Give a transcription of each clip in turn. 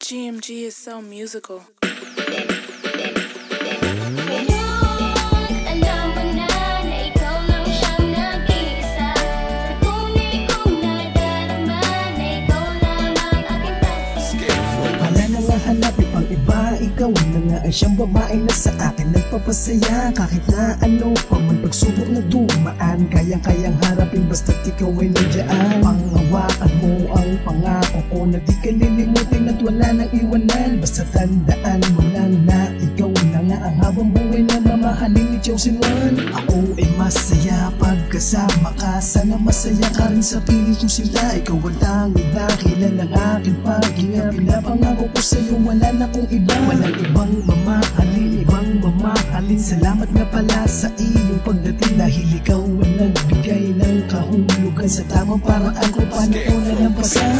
GMG is so musical. Hanapin pang iba, ikaw na nga ay siyang babae na sa akin nagpapasaya. Kahit na ano pa man pagsubok na dumaan, kayang-kayang harapin basta't ikaw ay nandiyan. Panghawakan mo ang pangako ko na di ka lilimutin at wala nang iwanan. Basta tandaan mo lang na ikaw na nga ang habang buhay na mamahalin ni Chosen One. Ako ay masaya pagkasama ka, sana masaya ka rin sa piling kong sila. Ikaw ang tanging dahilan ng aking paghinga, pinapangako ko sa'yo wala na kong iba. Walang ibang mamahalin, salamat nga pala sa iyong pagdating, dahil ikaw ang nagbigay ng kahulugan sa tamang paraan kung paano ko nalampasan.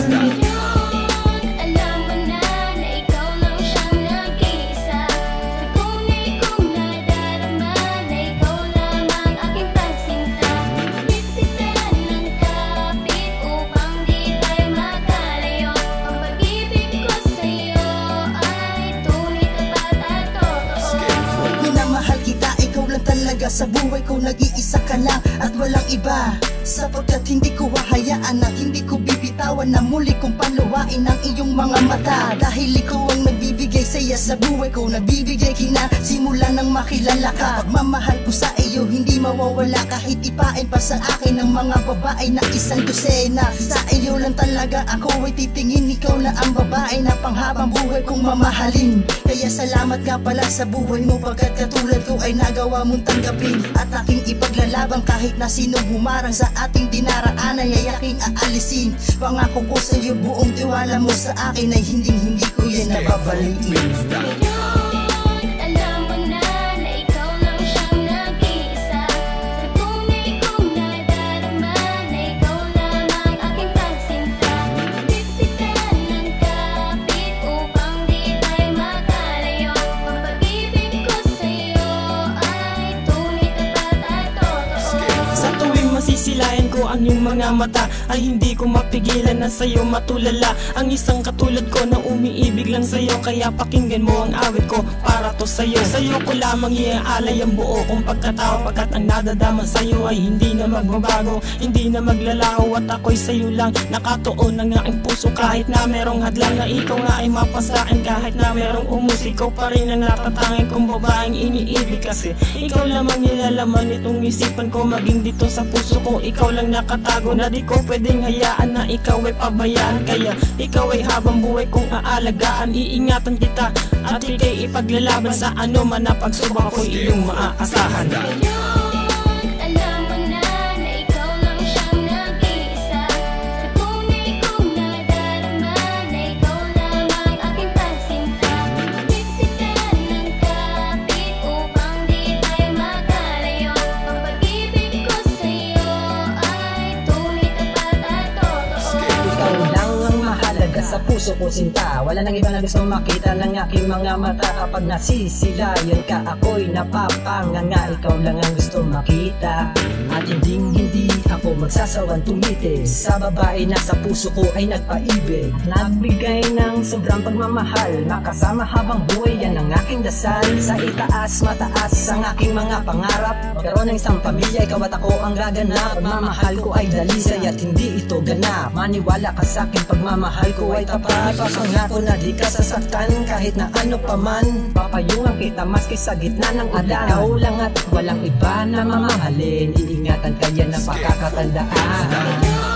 Sa buhay ko nag-iisa ka lang at walang iba, sapagkat hindi ko hahayaan na hindi ko bibitawan na muli kong paluwain ang iyong mga mata. Dahil ikaw ang nagbibigay saya sa buhay ko, nagbibigay kina simula nang makilala ka. Pagmamahal ko sa iyo hindi mawawala, kahit ipain pa sa akin ng mga babae na isang dosena. Sa iyo lang talaga ako ay titingin, ikaw na ang babae na panghabang buhay kong mamahalin. Kaya salamat nga pala sa buhay mo, pagkat katulad ko ay nagawa mong tanggapin at aking ipaglalaban. Kahit na sinong humarang sa ating dinaraanan ay aking aalisin. Pangako ko sa iyo buong tiwala mo sa akin ay hindi ko yan nababaliin. Sisilayan ko ang iyong mga mata, ay hindi ko mapigilan na sa'yo matulala. Ang isang katulad ko na umiibig lang sa'yo, kaya pakinggan mo ang awit ko para to sa'yo. Sa'yo ko lamang iaalay ang buo kong pagkatao, pagkat ang nadadama sa'yo ay hindi na magbabago, hindi na maglalaho. At ako'y sa'yo lang nakatuon ang aking puso, kahit na merong hadlang na ikaw nga ay mapasain. Kahit na merong umusik, ikaw pa rin ang natatangin kong babaeng iniibig. Kasi ikaw lamang nilalaman itong isipan ko, maging dito sa puso ko ikaw lang nakatago, na di ko pwedeng hayaan na ikaw ay pabayaan. Kaya ikaw ay habang buhay kong aalagaan, iingatan kita at ika'y ipaglalaban sa ano man na pagsubok ko'y iyong maaasahan. Sa puso ko sinta, wala nang iba na gusto makita ng aking mga mata. Kapag nasisilayan ka, ako'y napapanganga. Ikaw lang ang gusto makita, at hindi ako magsasawang tumitis sa babae na sa puso ko ay nagpaibig. Nagbigay ng sobrang pagmamahal, makasama habang buhay, yan ang aking dasal. Sa itaas, mataas ang aking mga pangarap, magkaroon ng isang pamilya, ikaw at ako ang gaganap. Pagmamahal ko ay dalisay at hindi ito ganap. Maniwala ka sa'kin, pagmamahal ko ay tapat. Ipapangako na di ka sasaktan kahit na ano pa man. Papayungan kita maski sa gitna ng ulan. Ikaw lang at walang iba na mamahalin, iingatan ka yan na pakakatandaan.